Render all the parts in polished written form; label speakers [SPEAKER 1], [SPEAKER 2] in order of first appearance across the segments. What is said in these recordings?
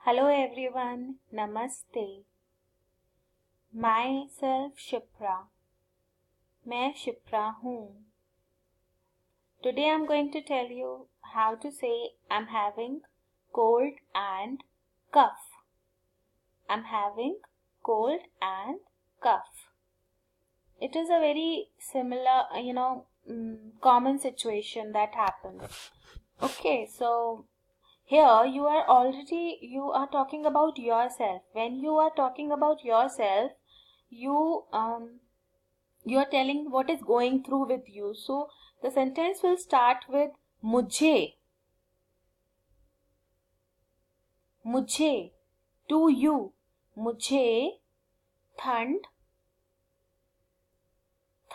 [SPEAKER 1] Hello everyone, Namaste. Myself Shipra. मैं Shipra हूँ. Today I'm going to tell you how to say I'm having cold and cough. I'm having cold and cough. It is a very similar, common situation that happens. Okay, so here you are talking about yourself. When you are talking about yourself, you are telling what is going through with you. So the sentence will start with mujhe. Mujhe, to you. Mujhe thand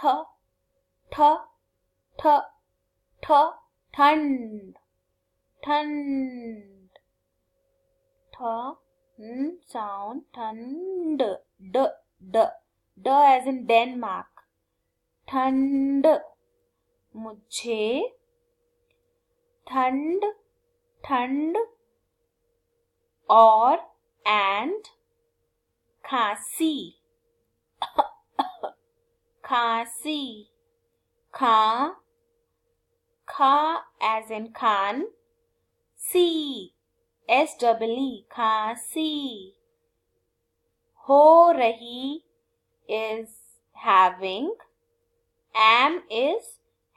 [SPEAKER 1] th th th th thand thand sound thand d as in Denmark. ठंड मुझे ठंड ठंड और and खांसी खांसी खा as in Khan C SEE खांसी हो रही is having am is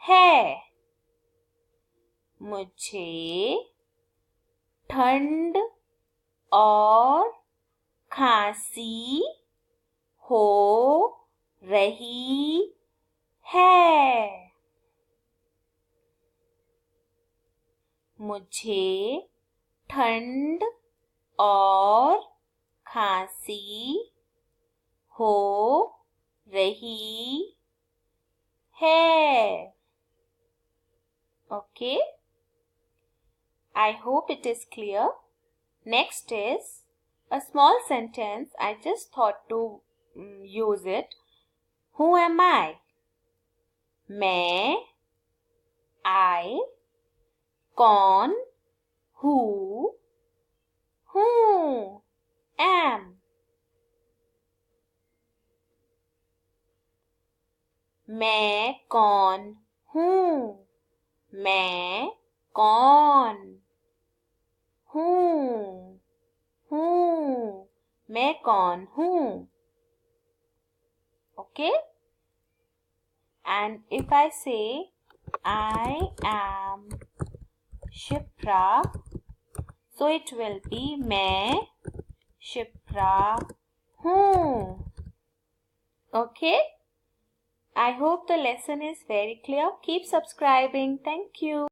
[SPEAKER 1] है मुझे ठंड और खांसी हो रही है मुझे ठंड और खांसी हो रही है. Okay, I hope it is clear. Next is a small sentence. I just thought to use it. Who am I? मैं I कौन who हूँ am मैं कौन हूँ मैं कौन हूँ मैं कौन हूँ. Okay, and if I say I am Shipra, so it will be मैं Shipra हूँ. Okay, I hope the lesson is very clear. Keep subscribing. Thank you.